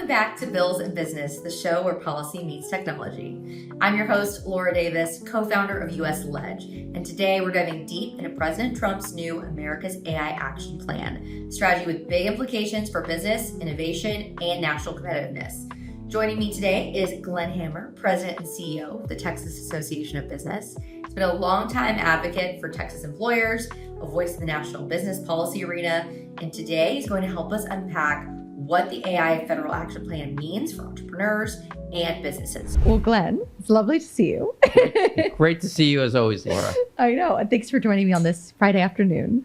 Welcome back to Bills and Business, the show where policy meets technology. I'm your host, Laura Davis, co-founder of USLege, and today we're diving deep into President Trump's new America's AI Action Plan, strategy with big implications for business, innovation, and national competitiveness. Joining me today is Glenn Hammer, President and CEO of the Texas Association of Business. He's been a longtime advocate for Texas employers, a voice in the national business policy arena, and today he's going to help us unpack what the AI Federal Action Plan means for entrepreneurs and businesses. Well, Glenn, it's lovely to see you. Great to see you as always, Laura. I know. And thanks for joining me on this Friday afternoon.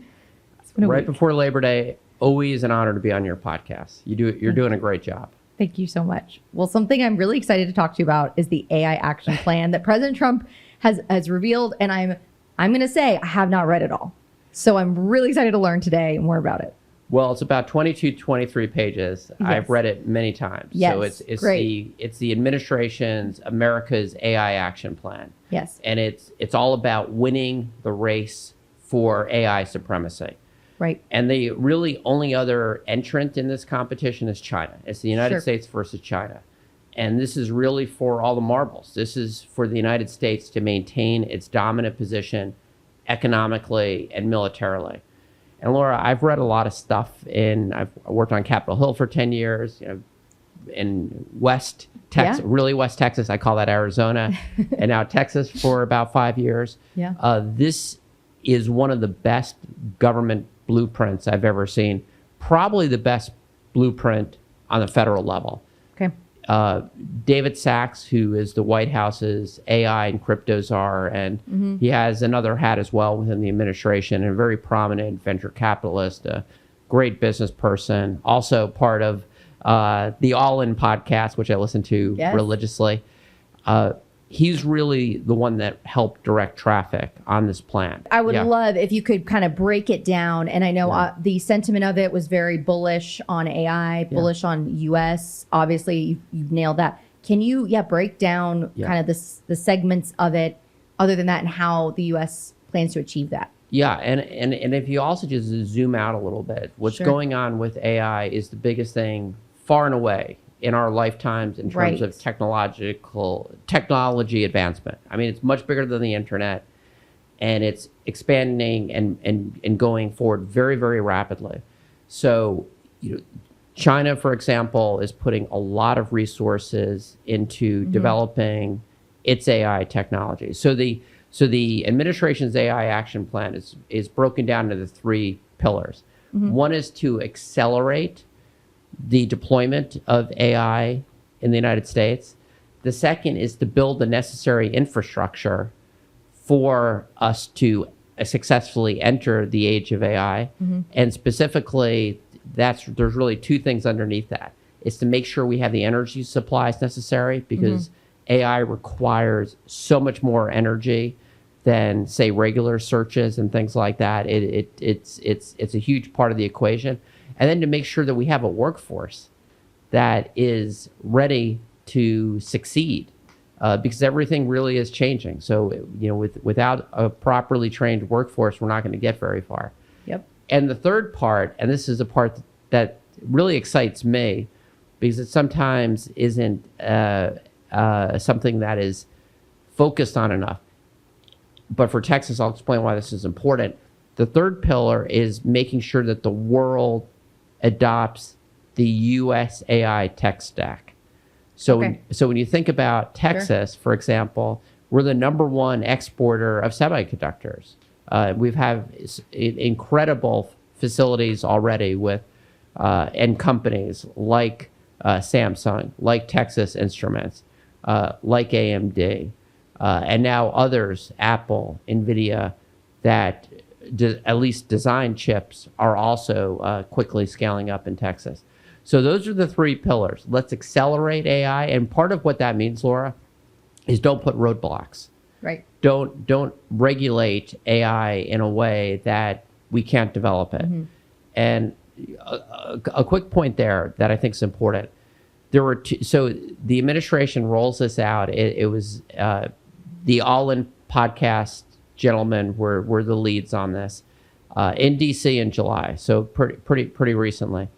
It's been a Right week. before Labor Day, always an honor to be on your podcast. You're doing a great job. Thank you so much. Well, something I'm really excited to talk to you about is the AI Action Plan that President Trump has revealed. And I'm going to say I have not read it all. So I'm really excited to learn today more about it. Well, it's about 22, 23 pages. Yes. I've read it many times. Yes, So it's great. the administration's America's AI Action Plan. Yes. And it's all about winning the race for AI supremacy. Right. And the really only other entrant in this competition is China. It's the United Sure. States versus China. And this is really for all the marbles. This is for the United States to maintain its dominant position economically and militarily. And Laura, I've read a lot of stuff I've worked on Capitol Hill for 10 years, in West Texas, really West Texas, I call that Arizona, and now Texas for about 5 years. Yeah. This is one of the best government blueprints I've ever seen, probably the best blueprint on the federal level. Okay. David Sachs, who is the White House's AI and crypto czar, and he has another hat as well within the administration, and a very prominent venture capitalist, a great business person, also part of the All In podcast, which I listen to religiously. He's really the one that helped direct traffic on this plan. I would love if you could kind of break it down. And I know the sentiment of it was very bullish on AI, bullish on US. Obviously, you've nailed that. Can you break down kind of the segments of it, other than that, and how the US plans to achieve that? Yeah, and if you also just zoom out a little bit, what's going on with AI is the biggest thing far and away in our lifetimes in terms of technology advancement. I mean, it's much bigger than the internet, and it's expanding and going forward very, very rapidly. So, China, for example, is putting a lot of resources into developing its AI technology. So the administration's AI action plan is broken down into 3 pillars. One is to accelerate the deployment of AI in the United States. The second is to build the necessary infrastructure for us to successfully enter the age of AI. And specifically, there's really 2 things underneath that. It's to make sure we have the energy supplies necessary, because AI requires so much more energy than, say, regular searches and things like that. It's a huge part of the equation. And then to make sure that we have a workforce that is ready to succeed, because everything really is changing. So, without a properly trained workforce, we're not going to get very far. Yep. And the third part, and this is a part that really excites me, because it sometimes isn't something that is focused on enough. But for Texas, I'll explain why this is important. The third pillar is making sure that the world adopts the US AI tech stack. So when you think about Texas, for example, we're the #1 exporter of semiconductors. We've have incredible facilities already with and companies like Samsung, like Texas Instruments, like AMD, and now others, Apple, NVIDIA, that at least design chips are also quickly scaling up in Texas. So those are the 3 pillars. Let's accelerate AI. And part of what that means, Laura, is don't put roadblocks. Right. Don't regulate AI in a way that we can't develop it. And a quick point there that I think is important. There were so the administration rolls this out. It was the All In podcast gentlemen were the leads on this in DC in July, so pretty recently.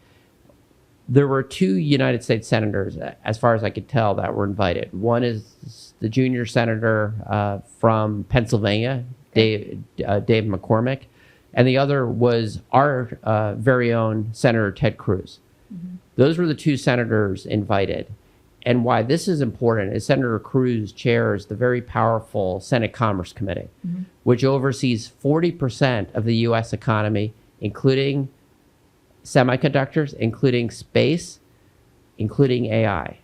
there were 2 United States senators, as far as I could tell, that were invited. One is the junior senator from Pennsylvania, Dave McCormick, and the other was our very own Senator Ted Cruz. Mm-hmm. Those were the 2 senators invited. And why this is important is Senator Cruz chairs the very powerful Senate Commerce Committee, mm-hmm. which oversees 40% of the U.S. economy, including semiconductors, including space, including AI.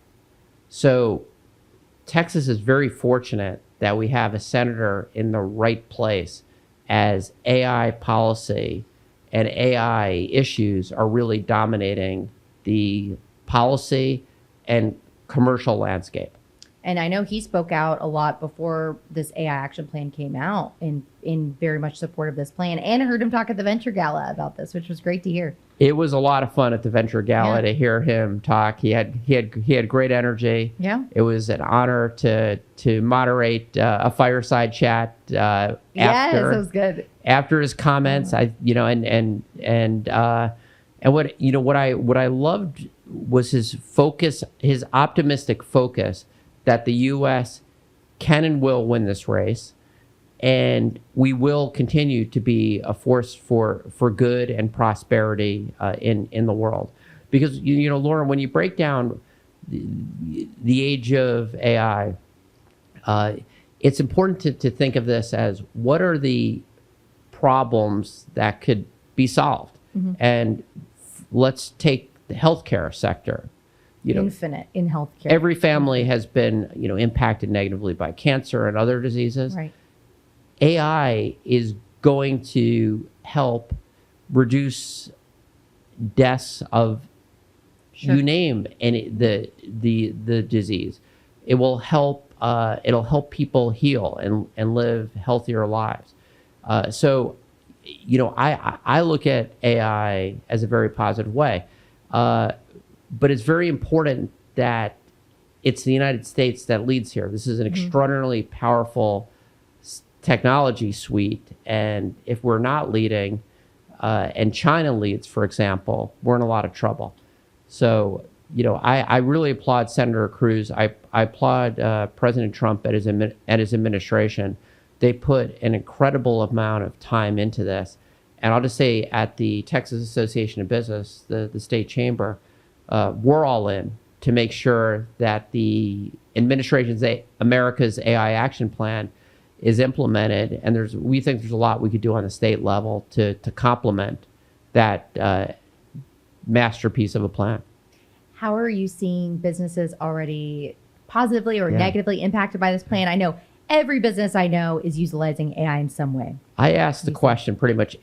So Texas is very fortunate that we have a senator in the right place as AI policy and AI issues are really dominating the policy and commercial landscape. And I know he spoke out a lot before this AI action plan came out in very much support of this plan. And I heard him talk at the Venture Gala about this, which was great to hear. It was a lot of fun at the Venture Gala to hear him talk. He had great energy. Yeah. It was an honor to moderate a fireside chat. Yes, it was good. After his comments, and what I loved was his focus, his optimistic focus that the U.S. can and will win this race, and we will continue to be a force for good and prosperity in the world. Because, Lauren, when you break down the age of AI, it's important to think of this as what are the problems that could be solved. Mm-hmm. And let's take the healthcare sector. Infinite in healthcare. Every family has been, impacted negatively by cancer and other diseases. Right. AI is going to help reduce deaths of you name the disease. It will help. It'll help people heal and live healthier lives. So, I look at AI as a very positive way. But it's very important that it's the United States that leads here. This is an extraordinarily powerful technology suite. And if we're not leading, and China leads, for example, we're in a lot of trouble. So, I really applaud Senator Cruz. I applaud President Trump and his administration. They put an incredible amount of time into this. And I'll just say at the Texas Association of Business, the state chamber, we're all in to make sure that the administration's America's AI action plan is implemented. And we think there's a lot we could do on the state level to complement that masterpiece of a plan. How are you seeing businesses already positively or negatively impacted by this plan? I know every business I know is utilizing AI in some way. I ask the question pretty much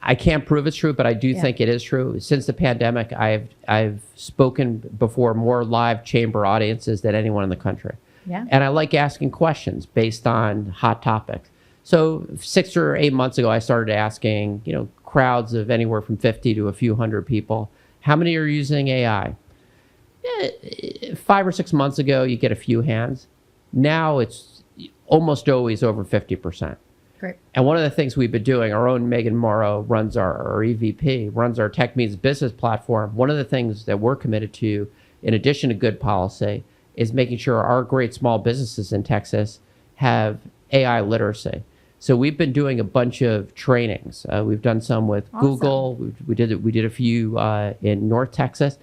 I can't prove it's true, but I do think it is true. Since the pandemic, I've spoken before more live chamber audiences than anyone in the country. Yeah. And I like asking questions based on hot topics. So 6 or 8 months ago, I started asking, crowds of anywhere from 50 to a few hundred people, how many are using AI? 5 or 6 months ago, you get a few hands. Now it's almost always over 50%. Great. And one of the things we've been doing, our own Megan Morrow runs our EVP, runs our Tech Means Business platform. One of the things that we're committed to, in addition to good policy, is making sure our great small businesses in Texas have AI literacy. So we've been doing a bunch of trainings. We've done some with Google. We did a few in North Texas.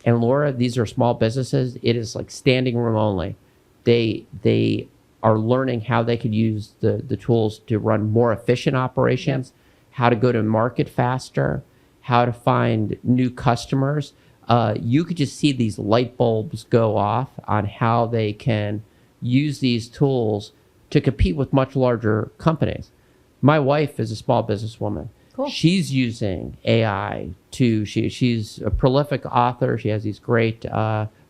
And Laura, these are small businesses. It is like standing room only. They are learning how they could use the tools to run more efficient operations, how to go to market faster, how to find new customers. You could just see these light bulbs go off on how they can use these tools to compete with much larger companies. My wife is a small businesswoman. Cool. She's using AI she's a prolific author. She has these great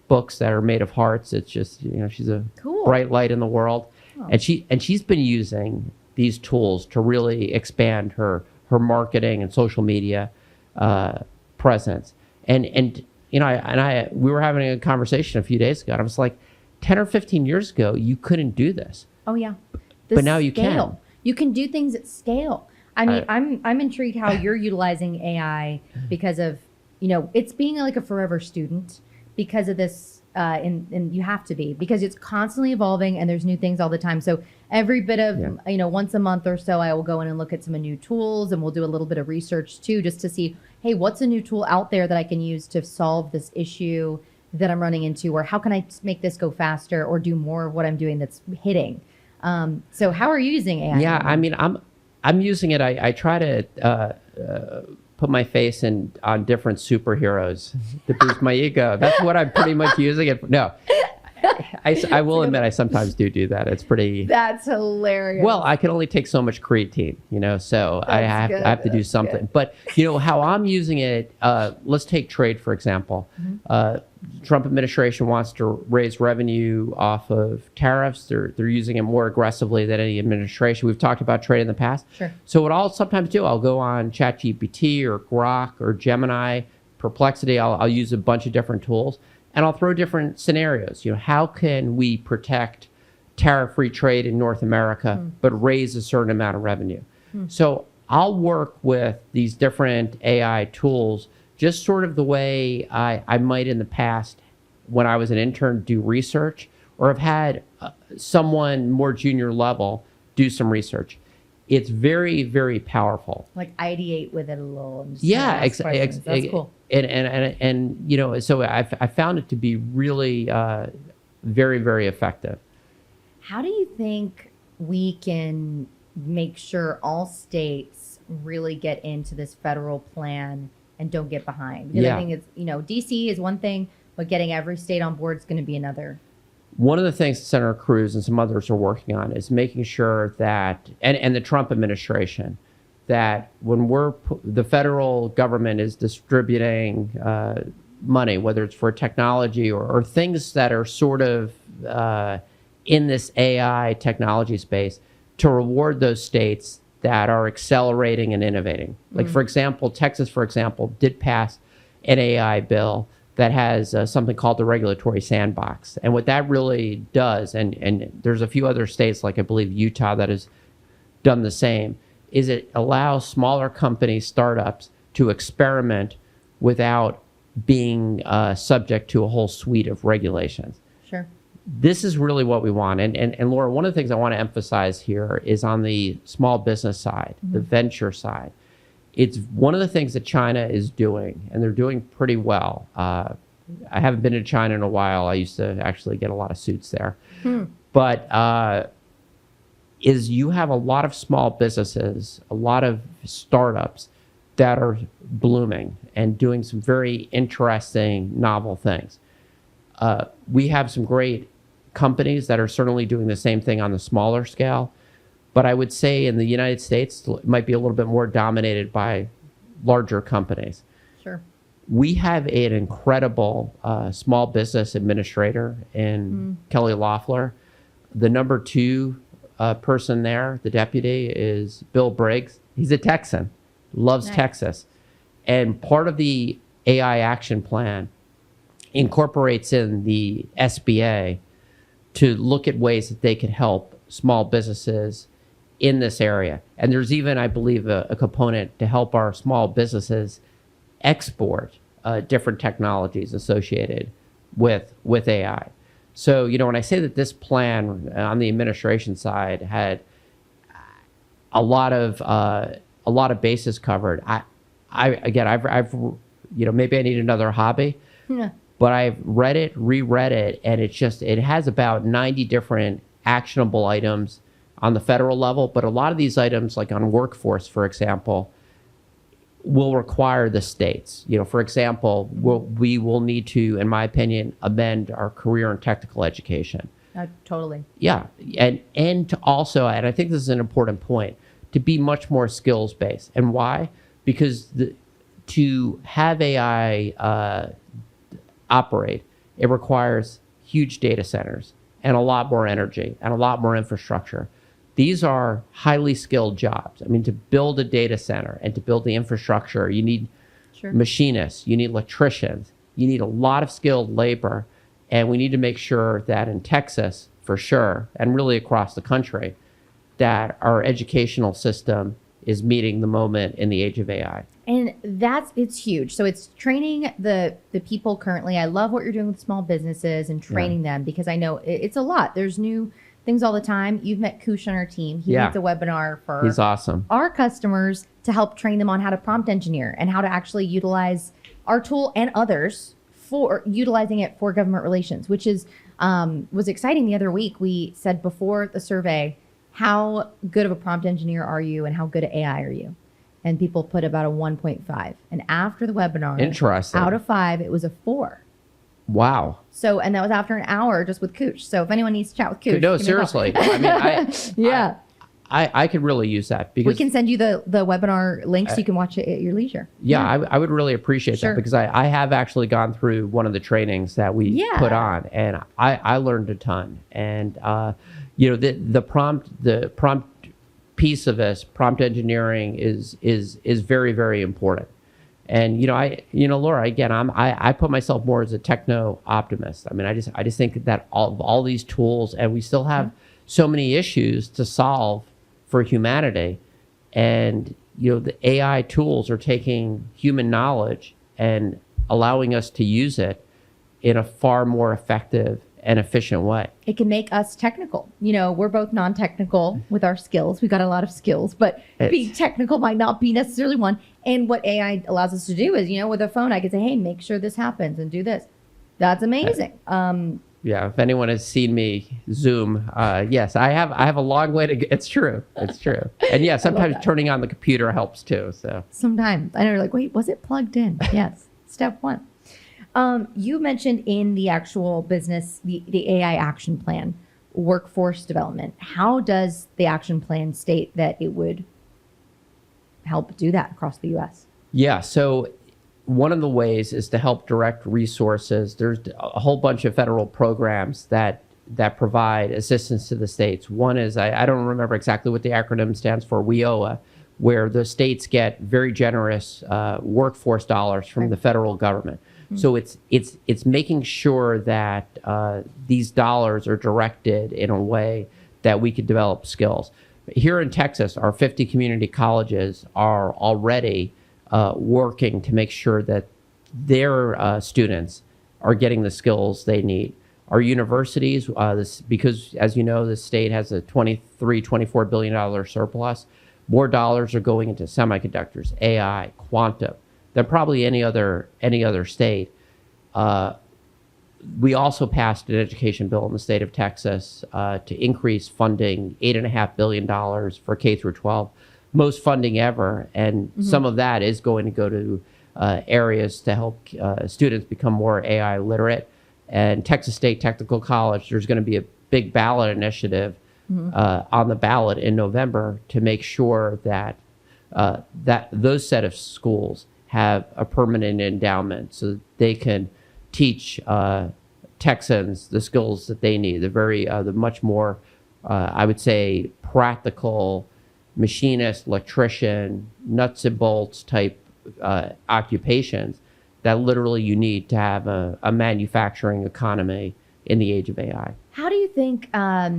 books that are made of hearts. It's just, she's a bright light in the world. Oh. And she's been using these tools to really expand her marketing and social media presence. And we were having a conversation a few days ago, and I was like, 10 or 15 years ago, you couldn't do this. Oh yeah. But now you can. You can do things at scale. I mean, I'm intrigued how you're utilizing AI because of it's being like a forever student because of this. And you have to be, because it's constantly evolving and there's new things all the time. So every bit of, once a month or so, I will go in and look at some new tools, and we'll do a little bit of research too, just to see, hey, what's a new tool out there that I can use to solve this issue that I'm running into, or how can I make this go faster or do more of what I'm doing that's hitting. So how are you using AI? Yeah, I mean, I'm using it. I try to put my face on different superheroes to boost my ego. That's what I'm pretty much using it for. No, I will admit I sometimes do that. It's pretty. That's hilarious. Well, I can only take so much creatine, so I have to do something. Good. But how I'm using it. Let's take trade for example. Mm-hmm. Trump administration wants to raise revenue off of tariffs. They're using it more aggressively than any administration. We've talked about trade in the past. Sure. So what I'll sometimes do, I'll go on ChatGPT or Grok or Gemini, Perplexity. I'll use a bunch of different tools, and I'll throw different scenarios. How can we protect tariff-free trade in North America, but raise a certain amount of revenue? So I'll work with these different AI tools just sort of the way I might in the past when I was an intern do research, or have had someone more junior level do some research. It's very, very powerful. Like ideate with it a little. And That's cool. And so I found it to be really very, very effective. How do you think we can make sure all states really get into this federal plan and don't get behind? Because I think it's, DC is one thing, but getting every state on board is going to be another. One of the things Senator Cruz and some others are working on is making sure that, and the Trump administration, that when the federal government is distributing money, whether it's for technology or things that are sort of in this AI technology space, to reward those states that are accelerating and innovating. Like, for example, Texas, did pass an AI bill that has something called the regulatory sandbox. And what that really does, and there's a few other states, like I believe Utah, that has done the same, is it allows smaller companies, startups, to experiment without being subject to a whole suite of regulations. Sure. This is really what we want. And Laura, one of the things I want to emphasize here is on the small business side, the venture side. It's one of the things that China is doing, and they're doing pretty well. I haven't been to China in a while. I used to actually get a lot of suits there. But is you have a lot of small businesses, a lot of startups that are blooming and doing some very interesting, novel things. We have some great companies that are certainly doing the same thing on the smaller scale. But I would say in the United States, it might be a little bit more dominated by larger companies. Sure. We have an incredible small business administrator in Kelly Loeffler. The number 2 person there, the deputy, is Bill Briggs. He's a Texan, loves Texas. And part of the AI action plan incorporates in the SBA to look at ways that they can help small businesses in this area. And there's even, I believe, a component to help our small businesses export different technologies associated with AI. So, when I say that this plan on the administration side had a lot of bases covered, I've maybe I need another hobby. Yeah. But I've read it, reread it, and it has about 90 different actionable items on the federal level. But a lot of these items, like on workforce, for example, will require the states. For example, we will need to, in my opinion, amend our career and technical education. Totally. Yeah, and to also, and I think this is an important point, to be much more skills based. And why? Because to have AI operate, it requires huge data centers and a lot more energy and a lot more infrastructure. These are highly skilled jobs. I mean, to build a data center and to build the infrastructure, you need machinists, you need electricians, you need a lot of skilled labor. And we need to make sure that in Texas, for sure, and really across the country, that our educational system is meeting the moment in the age of AI. And it's huge. So it's training the people currently. I love what you're doing with small businesses and training them, because I know it's a lot. There's new things all the time. You've met Kush on our team. He leads a webinar for He's awesome. Our customers to help train them on how to prompt engineer and how to actually utilize our tool and others for utilizing it for government relations, which is was exciting. The other week we said before the survey, how good of a prompt engineer are you and how good at AI are you? And people put about a 1.5. And after the webinar, interesting, out of 5, it was a 4. Wow. So, and that was after an hour just with Kush. So if anyone needs to chat with Kush, no, seriously. I mean, I could really use that, because we can send you the webinar link so you can watch it at your leisure. I would really appreciate that, because I have actually gone through one of the trainings that we put on, and I learned a ton. And the prompt piece of this, prompt engineering, is very, very important. And Laura, again, I put myself more as a techno optimist. I mean, I just think that all these tools, and we still have so many issues to solve for humanity, and the AI tools are taking human knowledge and allowing us to use it in a far more effective and efficient way. It can make us technical. We're both non-technical with our skills. We've got a lot of skills, but being technical might not be necessarily one. And what AI allows us to do is, with a phone, I can say, hey, make sure this happens and do this. That's amazing. If anyone has seen me Zoom, yes, I have a long way to go. It's true. And sometimes turning on the computer helps too. So sometimes I know you're like, wait, was it plugged in? Yes. Step 1. You mentioned in the actual business, the AI action plan, workforce development. How does the action plan state that it would help do that across the U.S.? Yeah, so one of the ways is to help direct resources. There's a whole bunch of federal programs that provide assistance to the states. One is, I don't remember exactly what the acronym stands for, WIOA, where the states get very generous workforce dollars from the federal government. So it's making sure that these dollars are directed in a way that we could develop skills. Here in Texas, our 50 community colleges are already working to make sure that their students are getting the skills they need. Our universities, because as you know, the state has a $24 billion surplus, more dollars are going into semiconductors, AI, quantum, than probably any other state. We also passed an education bill in the state of Texas to increase funding, $8.5 billion for K through 12, most funding ever, and some of that is going to go to areas to help students become more AI literate. And Texas State Technical College, there's going to be a big ballot initiative on the ballot in November to make sure that those set of schools have a permanent endowment so that they can teach Texans the skills that they need, the much more, I would say, practical machinist, electrician, nuts and bolts type occupations that literally you need to have a manufacturing economy in the age of AI. How do you think, I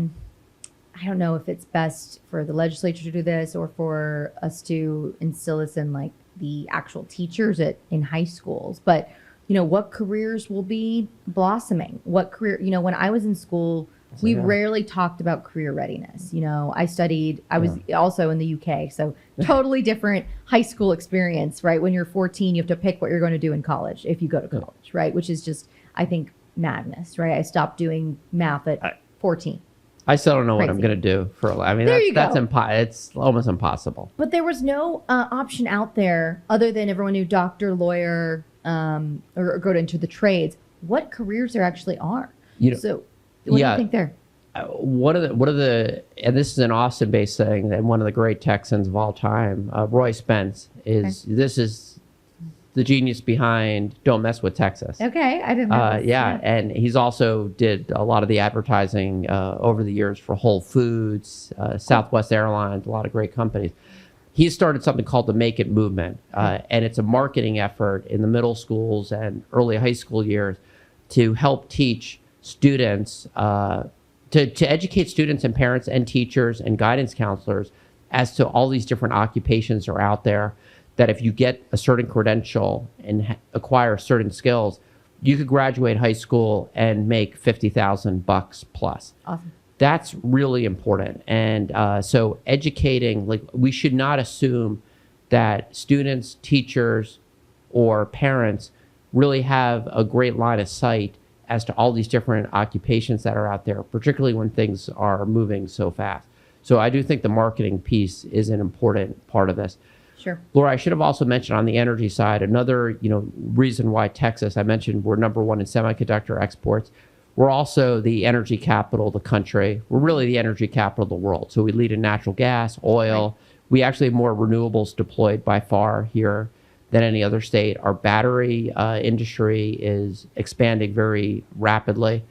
don't know if it's best for the legislature to do this or for us to instill this in like the actual teachers in high schools, but what careers will be blossoming? What career, when I was in school, we rarely talked about career readiness. I was also in the UK, so totally different high school experience, right? When you're 14, you have to pick what you're going to do in college if you go to college, right? Which is just, I think, madness, right? I stopped doing math at 14. I still don't know what I'm going to do for a life. I mean, it's almost impossible. But there was no option out there other than everyone knew doctor, lawyer, or go into the trades. What careers there actually are? So what do you think there? One of the, and this is an Austin-based thing, and one of the great Texans of all time, Roy Spence, this is the genius behind Don't Mess with Texas. Okay, I didn't know. And he's also did a lot of the advertising over the years for Whole Foods, Southwest Airlines, a lot of great companies. He started something called the Make It Movement, and it's a marketing effort in the middle schools and early high school years to help teach students, to educate students and parents and teachers and guidance counselors as to all these different occupations are out there that if you get a certain credential and acquire certain skills, you could graduate high school and make $50,000 plus. Awesome. That's really important. And so educating, like, we should not assume that students, teachers, or parents really have a great line of sight as to all these different occupations that are out there, particularly when things are moving so fast. So I do think the marketing piece is an important part of this. Sure. Laura, I should have also mentioned on the energy side, another reason why Texas, I mentioned we're number one in semiconductor exports. We're also the energy capital of the country. We're really the energy capital of the world. So we lead in natural gas, oil. Right. We actually have more renewables deployed by far here than any other state. Our battery industry is expanding very rapidly.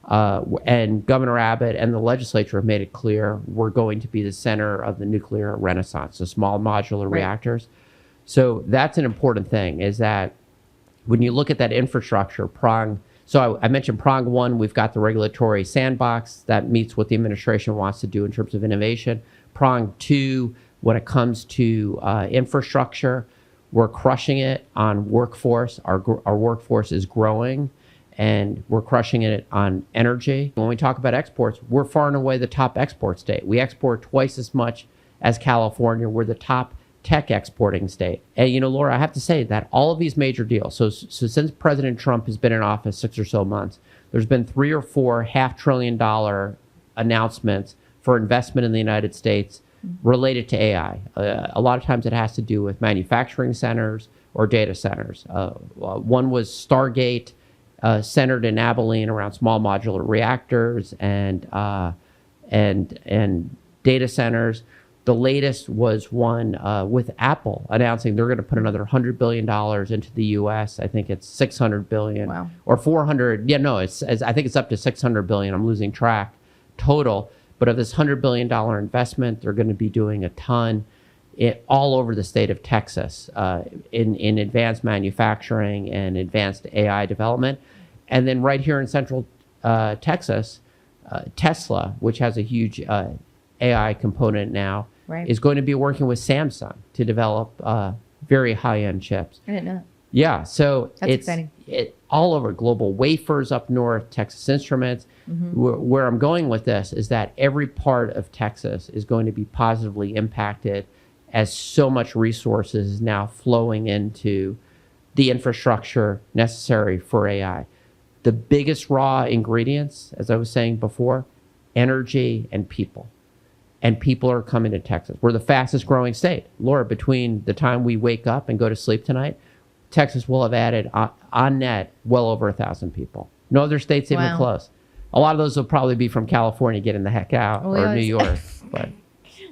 And Governor Abbott and the legislature have made it clear we're going to be the center of the nuclear renaissance, the small modular reactors. So that's an important thing, is that when you look at that infrastructure prong, so I mentioned prong one, we've got the regulatory sandbox that meets what the administration wants to do in terms of innovation. Prong two, when it comes to infrastructure, we're crushing it on workforce. Our workforce is growing, and we're crushing it on energy. When we talk about exports, we're far and away the top export state. We export twice as much as California. We're the top tech exporting state. And, Laura, I have to say that all of these major deals, so since President Trump has been in office 6 or so months, there's been 3 or 4 $500 billion announcements for investment in the United States related to AI. A lot of times it has to do with manufacturing centers or data centers. One was Stargate, centered in Abilene around small modular reactors and data centers. The latest was one with Apple announcing they're going to put another $100 billion into the U.S. I think it's $600 billion. Wow. Or 400. Yeah, no, I think it's up to $600 billion. I'm losing track total. But of this $100 billion investment, they're going to be doing a ton all over the state of Texas in advanced manufacturing and advanced AI development. And then right here in central Texas, Tesla, which has a huge AI component now, is going to be working with Samsung to develop very high-end chips. I didn't know that. Yeah, so That's it's exciting. All over. Global Wafers up north, Texas Instruments. Where I'm going with this is that every part of Texas is going to be positively impacted as so much resources is now flowing into the infrastructure necessary for AI. The biggest raw ingredients, as I was saying before, energy and people. And people are coming to Texas. We're the fastest growing state. Laura, between the time we wake up and go to sleep tonight, Texas will have added on net well over 1,000 people. No other state's even close. A lot of those will probably be from California getting the heck out, or New York. But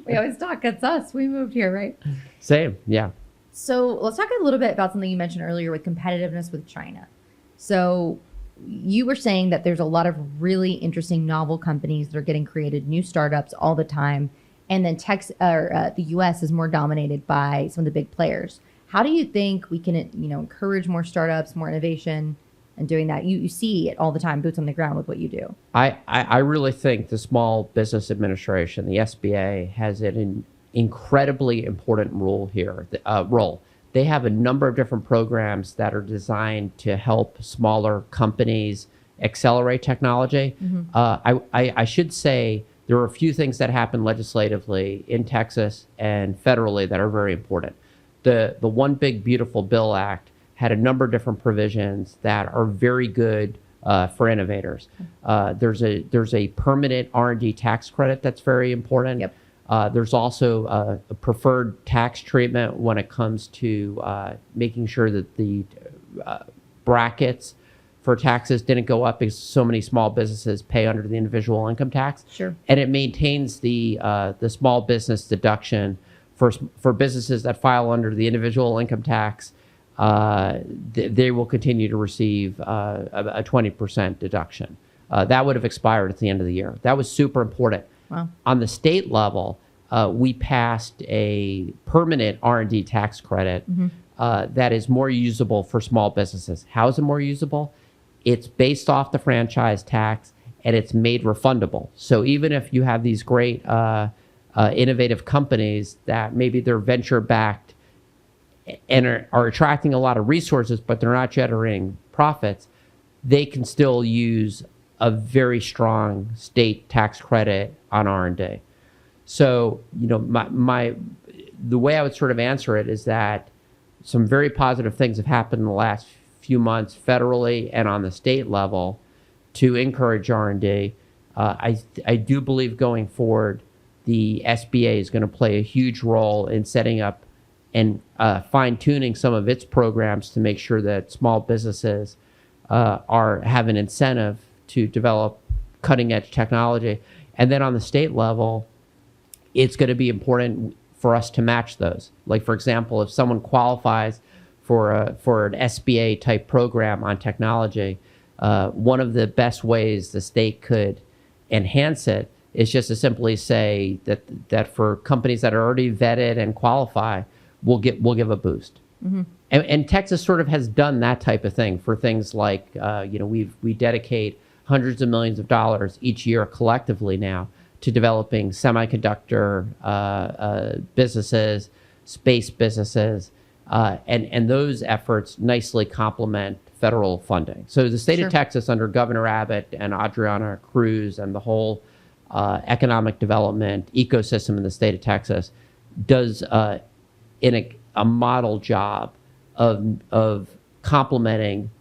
we always talk, it's us. We moved here, right? Same, yeah. So let's talk a little bit about something you mentioned earlier with competitiveness with China. So you were saying that there's a lot of really interesting novel companies that are getting created, new startups all the time. And then the U.S. is more dominated by some of the big players. How do you think we can, encourage more startups, more innovation, and doing that? You see it all the time, boots on the ground with what you do. I really think the Small Business Administration, the SBA, has an incredibly important role here. They have a number of different programs that are designed to help smaller companies accelerate technology. I should say there are a few things that happen legislatively in Texas and federally that are very important. The One Big Beautiful Bill Act had a number of different provisions that are very good for innovators. There's a permanent R&D tax credit that's very important. Yep. There's also a preferred tax treatment when it comes to making sure that the brackets for taxes didn't go up because so many small businesses pay under the individual income tax. Sure. And it maintains the small business deduction for businesses that file under the individual income tax. They will continue to receive a 20% deduction. That would have expired at the end of the year. That was super important. Wow. On the state level, we passed a permanent R&D tax credit that is more usable for small businesses. How is it more usable? It's based off the franchise tax, and it's made refundable. So even if you have these great innovative companies that maybe they're venture-backed and are attracting a lot of resources, but they're not generating profits, they can still use a very strong state tax credit on R&D. So, the way I would sort of answer it is that some very positive things have happened in the last few months federally and on the state level to encourage R&D. I do believe going forward, the SBA is going to play a huge role in setting up and fine-tuning some of its programs to make sure that small businesses have an incentive to develop cutting-edge technology. And then on the state level, it's going to be important for us to match those. Like, for example, if someone qualifies for an SBA type program on technology, one of the best ways the state could enhance it is just to simply say that for companies that are already vetted and qualify, we'll give a boost. Mm-hmm. And Texas sort of has done that type of thing for things like we dedicate hundreds of millions of dollars each year collectively now to developing semiconductor businesses, space businesses, and those efforts nicely complement federal funding. So the state of Texas under Governor Abbott and Adriana Cruz and the whole economic development ecosystem in the state of Texas does in a model job of complementing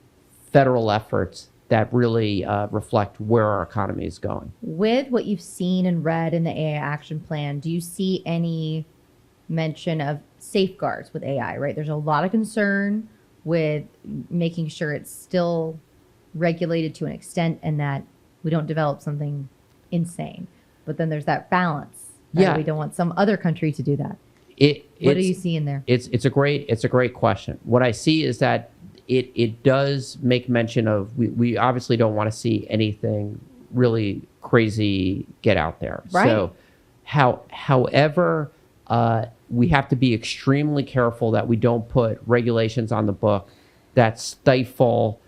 federal efforts that really reflect where our economy is going. With what you've seen and read in the AI action plan, do you see any mention of safeguards with AI, right? There's a lot of concern with making sure it's still regulated to an extent and that we don't develop something insane. But then there's that balance. Right? Yeah. We don't want some other country to do that. What do you see in there? It's a great question. What I see is that it does make mention of we obviously don't want to see anything really crazy get out there. Right. So however, we have to be extremely careful that we don't put regulations on the book that stifle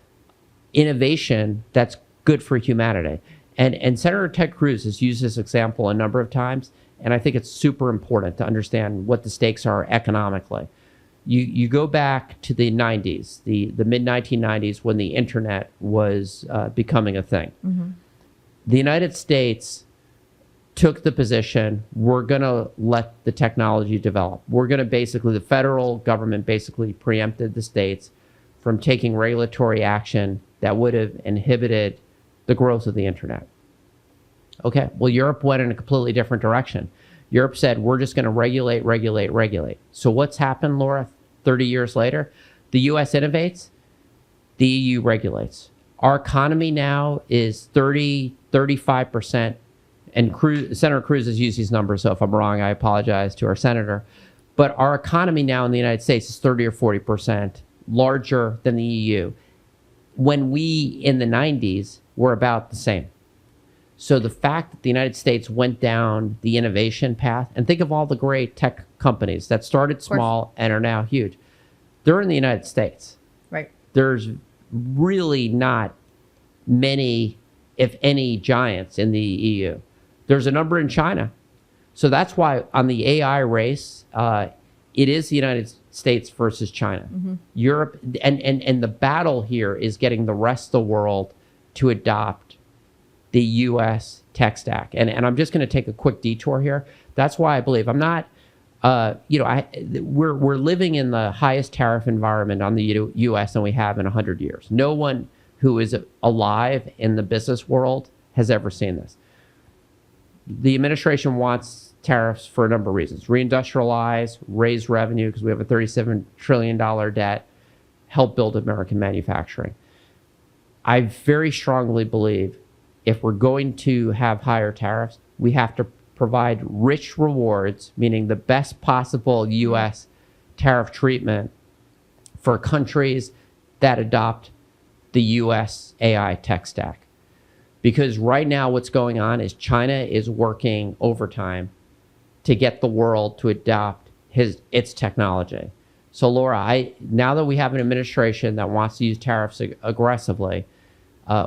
innovation that's good for humanity. And Senator Ted Cruz has used this example a number of times, and I think it's super important to understand what the stakes are economically. You go back to the 90s, the mid-1990s, when the internet was becoming a thing. Mm-hmm. The United States took the position, we're going to let the technology develop. We're going to the federal government basically preempted the states from taking regulatory action that would have inhibited the growth of the internet. Okay, well, Europe went in a completely different direction. Europe said, we're just going to regulate. So what's happened, Laura, 30 years later? The U.S. innovates, the EU regulates. Our economy now is 35%, and Senator Cruz has used these numbers, so if I'm wrong, I apologize to our senator. But our economy now in the United States is 30 or 40% larger than the EU. When we, in the 90s, were about the same. So the fact that the United States went down the innovation path, and think of all the great tech companies that started small and are now huge, they're in the United States. Right. There's really not many, if any, giants in the EU. There's a number in China. So that's why on the AI race, it is the United States versus China. Mm-hmm. Europe, and the battle here is getting the rest of the world to adopt the U.S. tech stack. And I'm just going to take a quick detour here. That's why I believe I'm not, we're living in the highest tariff environment on the U.S. than we have in 100 years. No one who is alive in the business world has ever seen this. The administration wants tariffs for a number of reasons. Reindustrialize, raise revenue, because we have a $37 trillion debt, help build American manufacturing. I very strongly believe if we're going to have higher tariffs, we have to provide rich rewards, meaning the best possible U.S. tariff treatment for countries that adopt the U.S. AI tech stack. Because right now what's going on is China is working overtime to get the world to adopt its technology. So Laura, now that we have an administration that wants to use tariffs aggressively,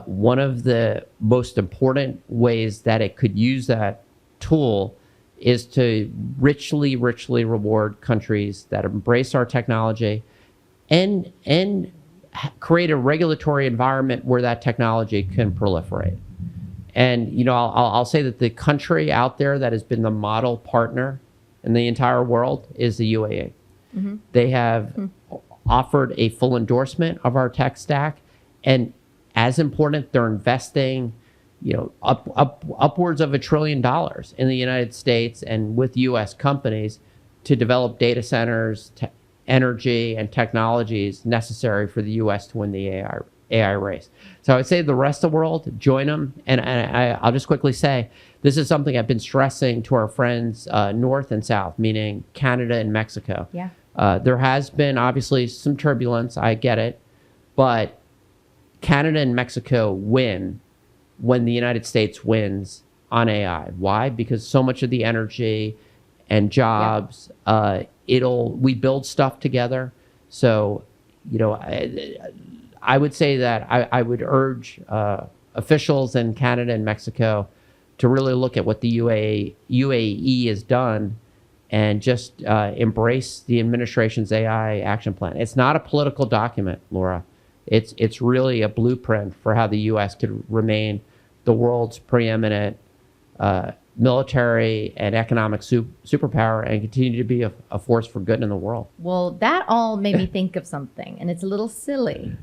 one of the most important ways that it could use that tool is to richly reward countries that embrace our technology and create a regulatory environment where that technology can proliferate. And, you know, I'll say that the country out there that has been the model partner in the entire world is the UAE. Mm-hmm. They have offered a full endorsement of our tech stack. And as important, they're investing, you know, upwards of $1 trillion in the United States and with U.S. companies to develop data centers, energy, and technologies necessary for the U.S. to win the AI race. So I would say the rest of the world, join them. And I'll just quickly say, this is something I've been stressing to our friends north and south, meaning Canada and Mexico. Yeah. There has been obviously some turbulence, I get it, but Canada and Mexico win when the United States wins on AI. Why? Because so much of the energy and jobs, we build stuff together. So, you know, I would say that I would urge officials in Canada and Mexico to really look at what the UAE has done and just embrace the administration's AI action plan. It's not a political document, Laura. It's really a blueprint for how the U.S. could remain the world's preeminent military and economic superpower and continue to be a force for good in the world. Well, that all made me think of something, and it's a little silly,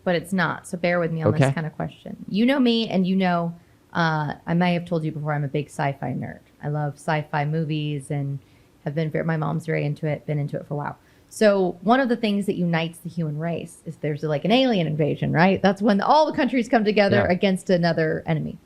but it's not. So bear with me on this kind of question. You know me, and you know, I may have told you before, I'm a big sci-fi nerd. I love sci-fi movies and have been my mom's very into it, been into it for a while. So one of the things that unites the human race is there's like an alien invasion, right? That's when all the countries come together against another enemy.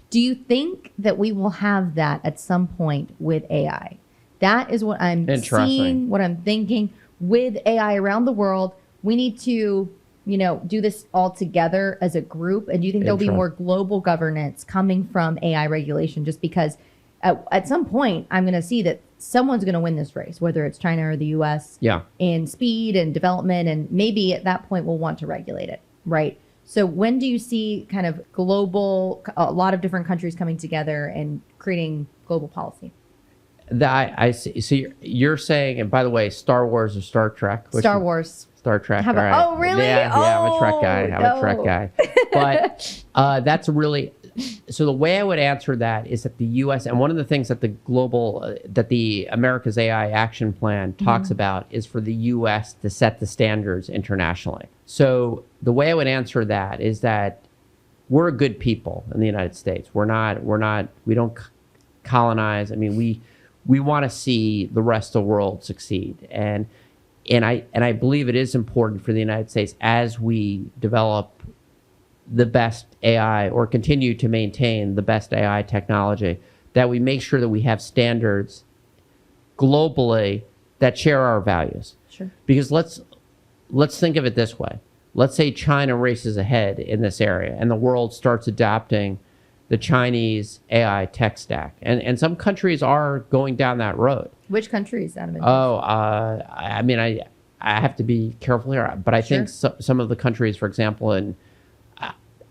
Do you think that we will have that at some point with AI? That is what I'm seeing, what I'm thinking. With AI around the world, we need to, you know, do this all together as a group. And do you think there'll be more global governance coming from AI regulation? Just because at some point, I'm going to see that someone's going to win this race, whether it's China or the US, in speed and development. And maybe at that point, we'll want to regulate it, right? So when do you see kind of global, a lot of different countries coming together and creating global policy? I see. So you're saying, and by the way, Star Wars or Star Trek? Star Wars. Star Trek. Right. Oh, really? Yeah, I'm a Trek guy. But that's really, so the way I would answer that is that the U.S., and one of the things that the America's AI Action Plan talks about is for the U.S. to set the standards internationally. So the way I would answer that is that we're a good people in the United States. We don't colonize. I mean, we want to see the rest of the world succeed. And I believe it is important for the United States, as we develop the best AI or continue to maintain the best AI technology, that we make sure that we have standards globally that share our values. Sure. Because let's think of it this way. Let's say China races ahead in this area and the world starts adopting the Chinese AI tech stack. And some countries are going down that road. Which countries, Adam? I mean, I have to be careful here, but I think some of the countries, for example, and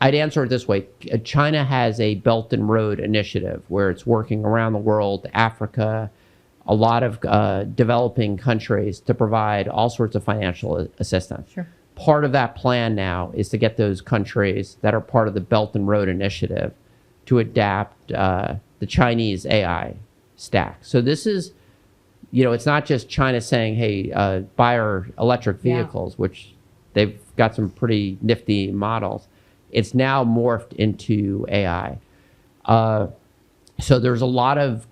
I'd answer it this way. China has a Belt and Road initiative where it's working around the world, Africa, a lot of developing countries, to provide all sorts of financial assistance. Sure. Part of that plan now is to get those countries that are part of the Belt and Road initiative to adapt the Chinese AI stack. So this is, it's not just China saying, hey, buy our electric vehicles, which they've got some pretty nifty models. It's now morphed into AI. So there's a lot of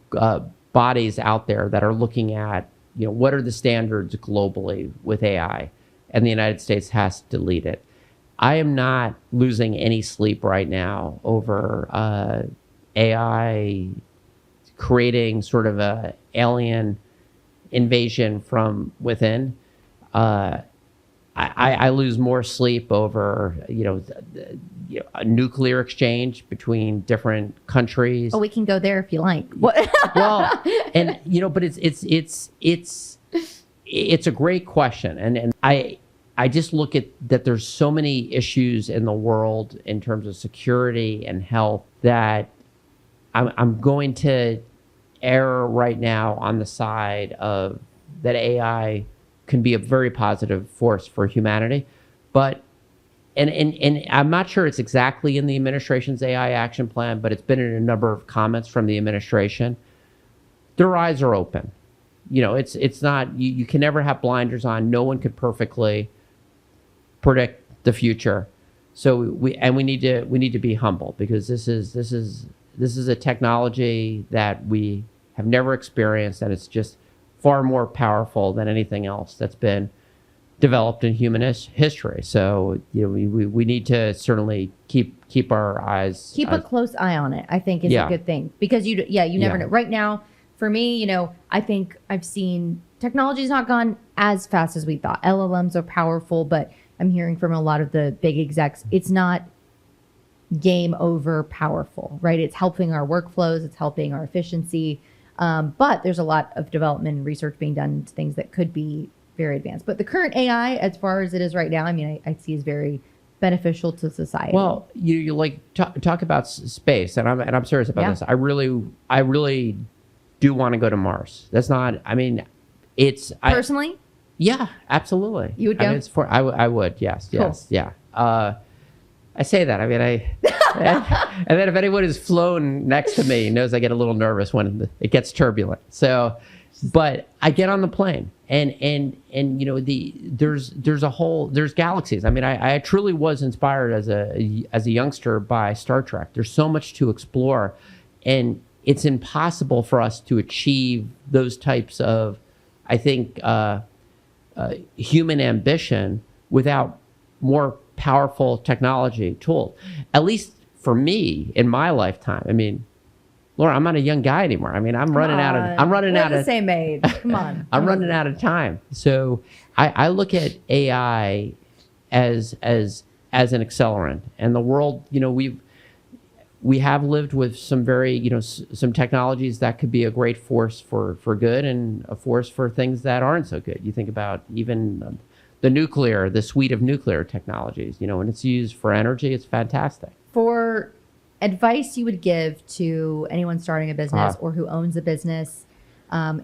bodies out there that are looking at, what are the standards globally with AI, and the United States has to lead it. I am not losing any sleep right now over AI creating sort of a alien invasion from within. I lose more sleep over, a nuclear exchange between different countries. Oh, we can go there if you like. Well, and but it's a great question, and I just look at that. There's so many issues in the world in terms of security and health that I'm going to err right now on the side of that AI can be a very positive force for humanity, but and I'm not sure it's exactly in the administration's AI action plan, but it's been in a number of comments from the administration. Their eyes are open. It's not, you can never have blinders on. No one could perfectly predict the future. So we need to be humble, because this is a technology that we have never experienced, and it's just far more powerful than anything else that's been developed in human history. So we need to certainly keep our eyes, a close eye on it, I think, is a good thing, because you never know. Right now, for me, I think I've seen technology's not gone as fast as we thought. LLMs are powerful, but I'm hearing from a lot of the big execs, it's not game over powerful, right? It's helping our workflows, it's helping our efficiency, but there's a lot of development and research being done into things that could be very advanced. But the current AI, as far as it is right now, I see is very beneficial to society. Well, you like talk about space, and I'm serious about this. I really do want to go to Mars. That's not. It's personally. Yeah, absolutely. You would go? I would. Yes. Cool. Yes. Yeah. I say that. And then if anyone has flown next to me knows I get a little nervous when it gets turbulent. So, but I get on the plane, and there's galaxies. I truly was inspired as a youngster by Star Trek. There's so much to explore, and it's impossible for us to achieve those types of, I think, human ambition without more powerful technology tools. At least for me in my lifetime. Laura, I'm not a young guy anymore. I'm running out of the same age. Come on. I'm running out of time. So I look at AI as an accelerant, and the world, we have lived with some very, some technologies that could be a great force for good, and a force for things that aren't so good. You think about even the suite of nuclear technologies, when it's used for energy, it's fantastic. For advice you would give to anyone starting a business or who owns a business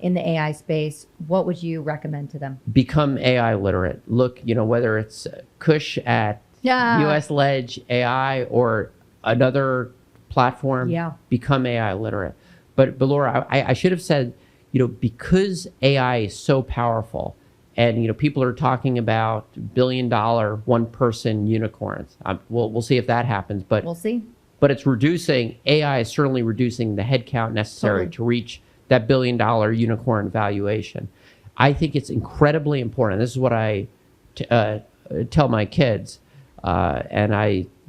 in the AI space, what would you recommend to them? Become AI literate. Look, whether it's Kush at USLege AI or another platform, become AI literate. But Laura, I should have said, because AI is so powerful, and people are talking about $1 billion one-person unicorns. We'll see if that happens, but we'll see. But AI is certainly reducing the headcount necessary to reach that $1 billion unicorn valuation. I think it's incredibly important. This is what I tell my kids, and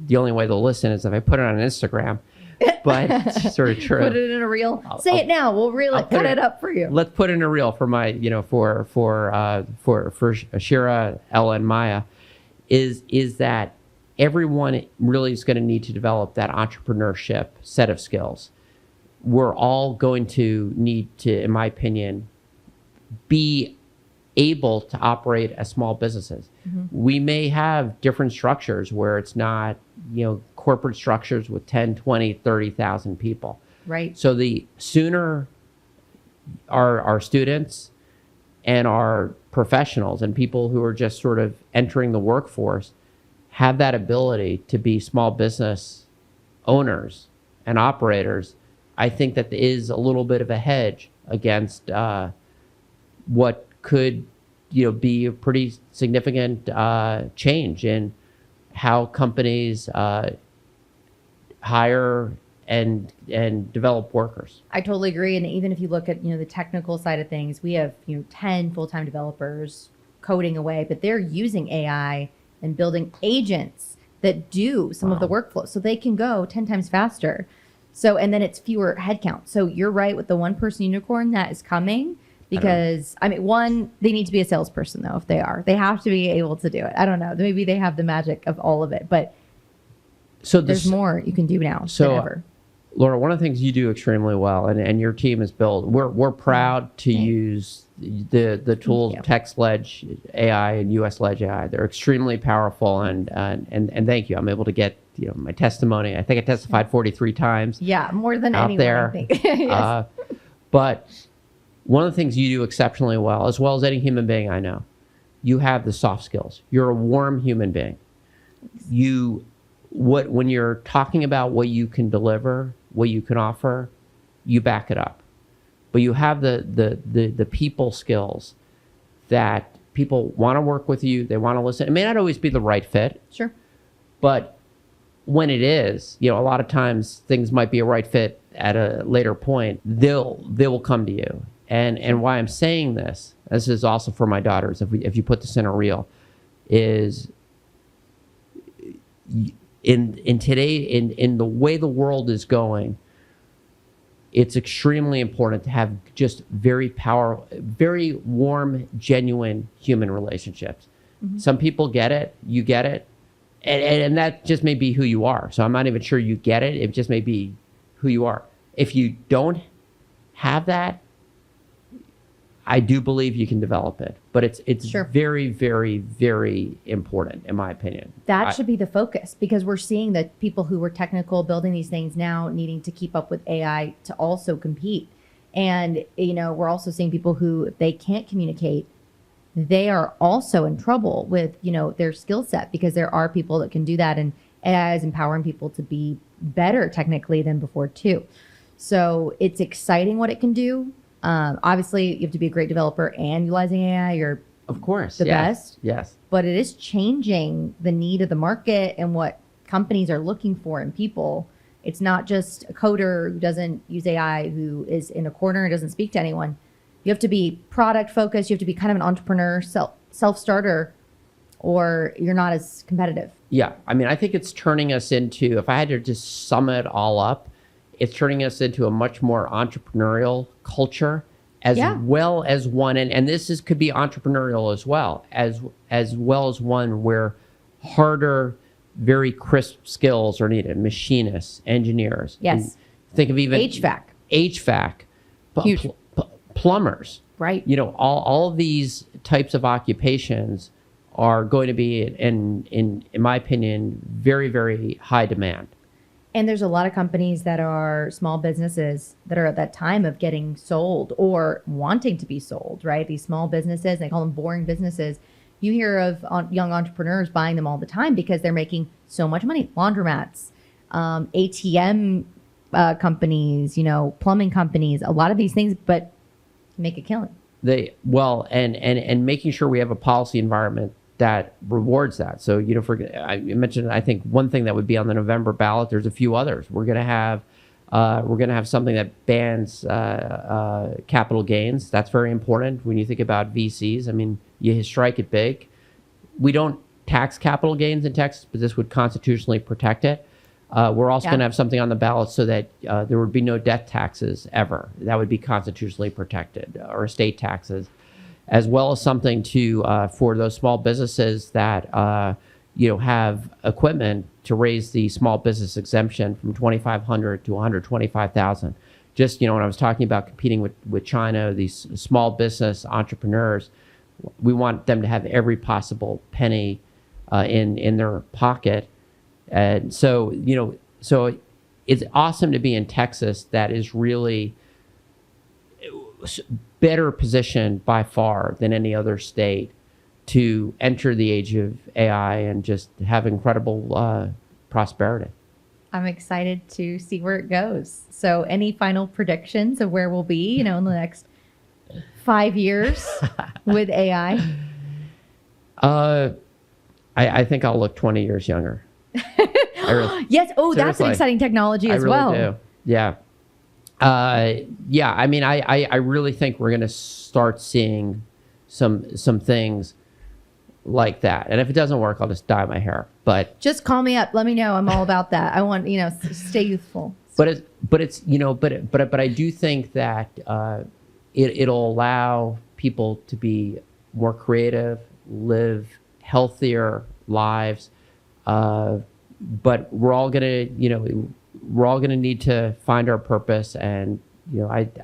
the only way they'll listen is if I put it on Instagram. But it's sort of true. Put it in a reel. Say it now. We'll reel it. Cut it up for you. Let's put in a reel for my, for Shira, Ella, and Maya, is that everyone really is going to need to develop that entrepreneurship set of skills. We're all going to need to, in my opinion, be able to operate as small businesses. Mm-hmm. We may have different structures where it's not, corporate structures with 10, 20, 30,000 people. Right. So the sooner our students and our professionals and people who are just sort of entering the workforce have that ability to be small business owners and operators, I think that is a little bit of a hedge against what could be a pretty significant change in how companies hire and develop workers. I totally agree. And even if you look at the technical side of things, we have 10 full-time developers coding away, but they're using AI and building agents that do some of the workflow, so they can go 10 times faster. So, and then it's fewer headcount. So you're right with the one-person unicorn that is coming. Because, one, they need to be a salesperson, though, if they are. They have to be able to do it. I don't know. Maybe they have the magic of all of it. But there's more you can do now than ever. Laura, one of the things you do extremely well, and your team is built, we're proud to use the tools TexasBusiness AI and USLege AI. They're extremely powerful, and thank you. I'm able to get my testimony. I think I testified 43 times. Yeah, more than out anyone, there. I think. Yes. But one of the things you do exceptionally well as any human being I know, you have the soft skills. You're a warm human being. When you're talking about what you can deliver, what you can offer, you back it up. But you have the people skills that people want to work with you. They want to listen. It may not always be the right fit. Sure. But when it is, a lot of times things might be a right fit at a later point. They will come to you. And why I'm saying this is also for my daughters. If you put this in a reel, is in today in the way the world is going, it's extremely important to have just very warm, genuine human relationships. Mm-hmm. Some people get it, you get it, and that just may be who you are. So I'm not even sure you get it. It just may be who you are. If you don't have that, I do believe you can develop it, but it's sure. very, very, very important, in my opinion. That should be the focus, because we're seeing that people who were technical building these things now needing to keep up with AI to also compete. And, we're also seeing people who, if they can't communicate, they are also in trouble with, their skill set, because there are people that can do that. And AI is empowering people to be better technically than before too. So it's exciting what it can do. Obviously, you have to be a great developer and utilizing AI. You're of course the best. Yes. But it is changing the need of the market and what companies are looking for in people. It's not just a coder who doesn't use AI, who is in a corner and doesn't speak to anyone. You have to be product focused. You have to be kind of an entrepreneur, self-starter, or you're not as competitive. Yeah. I mean, I think it's turning us into, if I had to just sum it all up, it's turning us into a much more entrepreneurial culture, as well as one, and this could be entrepreneurial as well as one where harder, very crisp skills are needed. Machinists, engineers. Yes. And think of even HVAC, plumbers. Right. All of these types of occupations are going to be in my opinion, very, very high demand. And there's a lot of companies that are small businesses that are at that time of getting sold or wanting to be sold, right? These small businesses, they call them boring businesses. You hear of young entrepreneurs buying them all the time because they're making so much money. Laundromats, ATM companies, plumbing companies, a lot of these things, but make a killing. And making sure we have a policy environment that rewards that. So, I mentioned, I think one thing that would be on the November ballot, there's a few others. We're going to have something that bans capital gains. That's very important when you think about VCs. I mean, you strike it big. We don't tax capital gains in Texas, but this would constitutionally protect it. We're also going to have something on the ballot so that there would be no death taxes ever. That would be constitutionally protected, or estate taxes, as well as something for those small businesses that have equipment to raise the small business exemption from $2,500 to $125,000. Just when I was talking about competing with China, these small business entrepreneurs, we want them to have every possible penny in their pocket, and so it's awesome to be in Texas that is really better positioned by far than any other state to enter the age of AI and just have incredible prosperity. I'm excited to see where it goes. So any final predictions of where we'll be, in the next 5 years with AI? I think I'll look 20 years younger. Yes. Oh, seriously. That's an exciting technology as well. I really do. Yeah. I mean, I really think we're going to start seeing some things like that. And if it doesn't work, I'll just dye my hair. But just call me up. Let me know. I'm all about that. I want, stay youthful. But I do think that it'll allow people to be more creative, live healthier lives. But we're all gonna need to find our purpose, and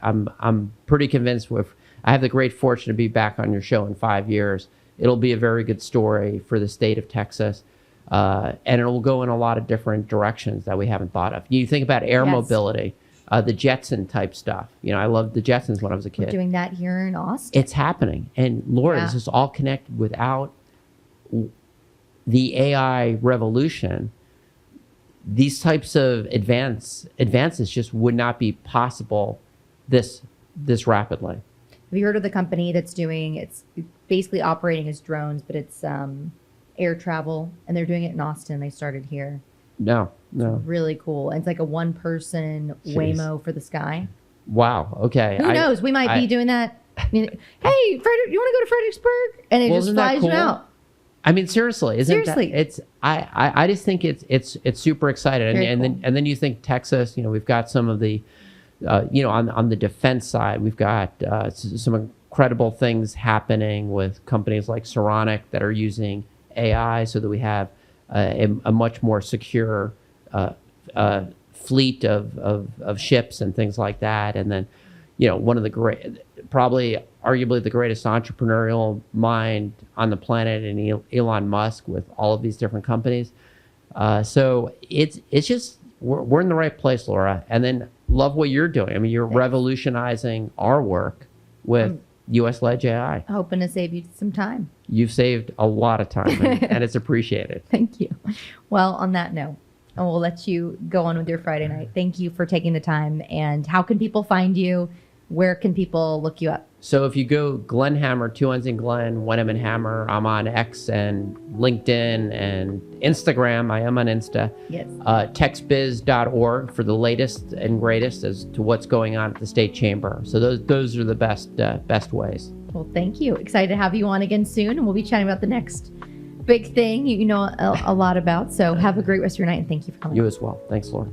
I'm pretty convinced I have the great fortune to be back on your show in 5 years. It'll be a very good story for the state of Texas, and it will go in a lot of different directions that we haven't thought of. You think about air mobility. the Jetson type stuff. I loved the Jetsons when I was a kid. We're doing that here in Austin. It's happening. And Laura, this is all connected. Without the AI revolution, these types of advances just would not be possible this rapidly. Have you heard of the company that's it's basically operating as drones, but it's air travel, and they're doing it in Austin. They started here. No. It's really cool. And it's like a one-person Waymo for the sky. Wow. Okay. Who knows? We might be doing that. Hey, Frederick, you want to go to Fredericksburg? And it just flies you out. I mean, seriously, it's I just think it's super exciting. And then you think Texas, we've got some of the on the defense side, we've got some incredible things happening with companies like Saronic that are using AI so that we have a much more secure fleet of ships and things like that. And then, one of the probably arguably the greatest entrepreneurial mind on the planet, and Elon Musk with all of these different companies. So it's just we're in the right place, Laura. And then love what you're doing. I mean, you're revolutionizing our work with USLege AI. Hoping to save you some time. You've saved a lot of time, and it's appreciated. Thank you. Well, on that note, we'll let you go on with your Friday night. Thank you for taking the time. And how can people find you? Where can people look you up? So if you go Glenn Hammer, 2 N's in Glenn, 1 M in Hammer, I'm on X and LinkedIn and Instagram. I am on Insta. Yes. TexasBiz.org for the latest and greatest as to what's going on at the state chamber. So those are the best ways. Well, thank you. Excited to have you on again soon. And we'll be chatting about the next big thing you know a lot about. So have a great rest of your night, and thank you for coming. You as well. Thanks, Laura.